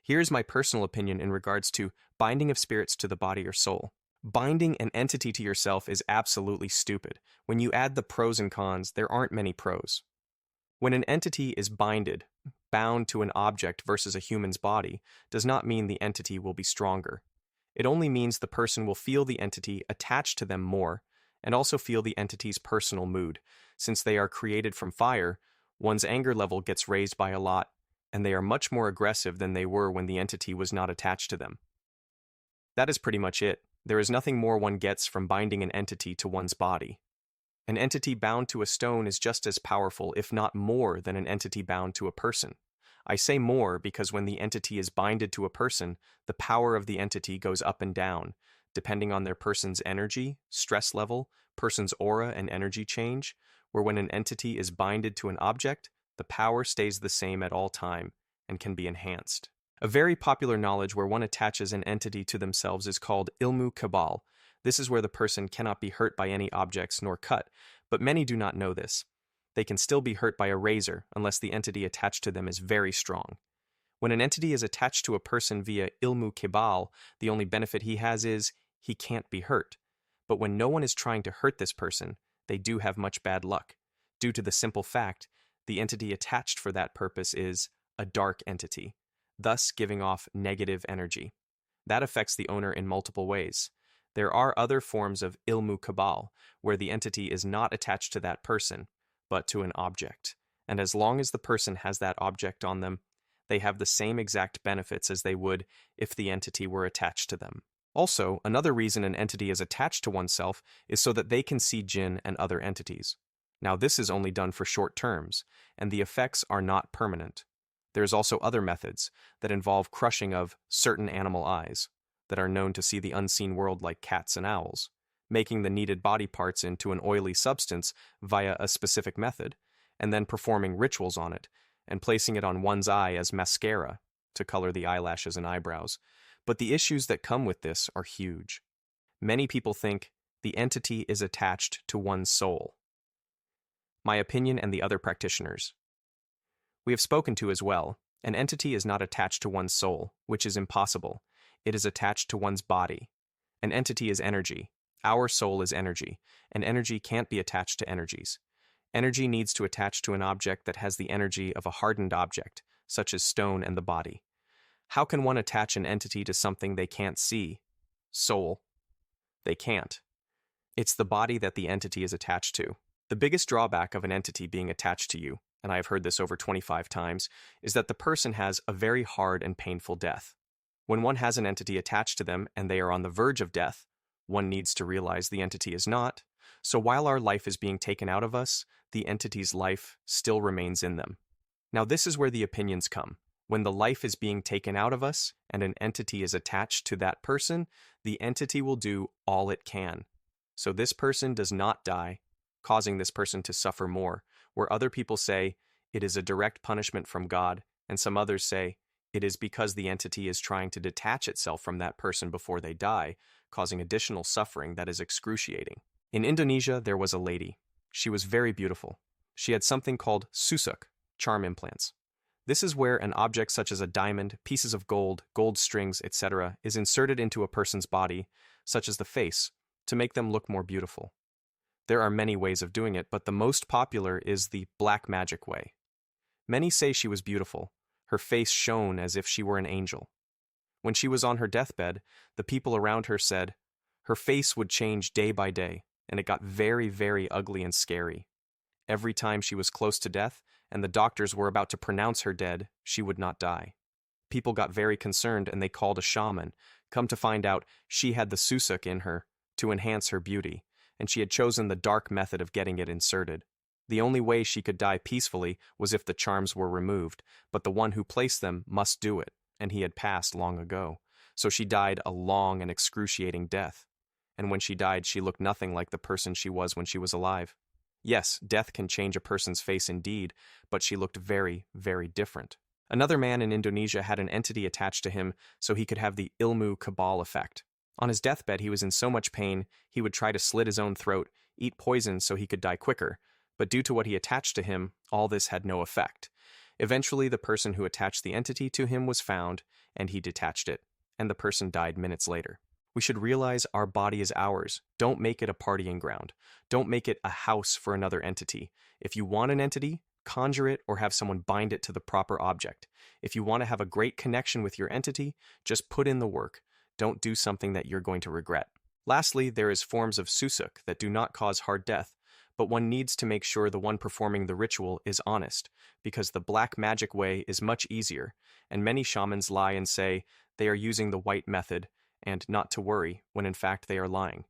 Here's my personal opinion in regards to binding of spirits to the body or soul. Binding an entity to yourself is absolutely stupid. When you add the pros and cons, there aren't many pros. When an entity is bound to an object versus a human's body, does not mean the entity will be stronger. It only means the person will feel the entity attached to them more, and also feel the entity's personal mood. Since they are created from fire, one's anger level gets raised by a lot, and they are much more aggressive than they were when the entity was not attached to them. That is pretty much it. There is nothing more one gets from binding an entity to one's body. An entity bound to a stone is just as powerful, if not more, than an entity bound to a person. I say more because when the entity is binded to a person, the power of the entity goes up and down, depending on their person's energy, stress level, person's aura and energy change, where when an entity is binded to an object, the power stays the same at all time and can be enhanced. A very popular knowledge where one attaches an entity to themselves is called ilmu cabal. This is where the person cannot be hurt by any objects nor cut, but many do not know this. They can still be hurt by a razor unless the entity attached to them is very strong. When an entity is attached to a person via ilmu cabal, the only benefit he has is he can't be hurt. But when no one is trying to hurt this person, they do have much bad luck, due to the simple fact the entity attached for that purpose is a dark entity, thus giving off negative energy. That affects the owner in multiple ways. There are other forms of ilmu cabal, where the entity is not attached to that person, but to an object, and as long as the person has that object on them, they have the same exact benefits as they would if the entity were attached to them. Also, another reason an entity is attached to oneself is so that they can see jinn and other entities. Now, this is only done for short terms, and the effects are not permanent. There's also other methods that involve crushing of certain animal eyes that are known to see the unseen world like cats and owls, making the needed body parts into an oily substance via a specific method, and then performing rituals on it, and placing it on one's eye as mascara to color the eyelashes and eyebrows. But the issues that come with this are huge. Many people think the entity is attached to one's soul. My opinion and the other practitioners. We have spoken to as well, an entity is not attached to one's soul, which is impossible. It is attached to one's body. An entity is energy. Our soul is energy, and energy can't be attached to energies. Energy needs to attach to an object that has the energy of a hardened object, such as stone and the body. How can one attach an entity to something they can't see? Soul. They can't. It's the body that the entity is attached to. The biggest drawback of an entity being attached to you, and I have heard this over 25 times, is that the person has a very hard and painful death. When one has an entity attached to them and they are on the verge of death, one needs to realize the entity is not. So while our life is being taken out of us, the entity's life still remains in them. Now this is where the opinions come. When the life is being taken out of us and an entity is attached to that person, the entity will do all it can. So this person does not die, causing this person to suffer more, where other people say it is a direct punishment from God, and some others say it is because the entity is trying to detach itself from that person before they die, causing additional suffering that is excruciating. In Indonesia, there was a lady. She was very beautiful. She had something called susuk, charm implants. This is where an object such as a diamond, pieces of gold, gold strings, etc. is inserted into a person's body, such as the face, to make them look more beautiful. There are many ways of doing it, but the most popular is the black magic way. Many say she was beautiful. Her face shone as if she were an angel. When she was on her deathbed, the people around her said her face would change day by day, and it got very, very ugly and scary. Every time she was close to death, and the doctors were about to pronounce her dead, she would not die. People got very concerned and they called a shaman. Come to find out, she had the susuk in her to enhance her beauty, and she had chosen the dark method of getting it inserted. The only way she could die peacefully was if the charms were removed, but the one who placed them must do it, and he had passed long ago. So she died a long and excruciating death. And when she died, she looked nothing like the person she was when she was alive. Yes, death can change a person's face indeed, but she looked very, very different. Another man in Indonesia had an entity attached to him so he could have the ilmu cabal effect. On his deathbed, he was in so much pain, he would try to slit his own throat, eat poison so he could die quicker, but due to what he attached to him, all this had no effect. Eventually, the person who attached the entity to him was found, and he detached it, and the person died minutes later. We should realize our body is ours. Don't make it a partying ground. Don't make it a house for another entity. If you want an entity, conjure it or have someone bind it to the proper object. If you want to have a great connection with your entity, just put in the work. Don't do something that you're going to regret. Lastly, there is forms of susuk that do not cause hard death, but one needs to make sure the one performing the ritual is honest, because the black magic way is much easier, and many shamans lie and say they are using the white method and not to worry, when in fact they are lying.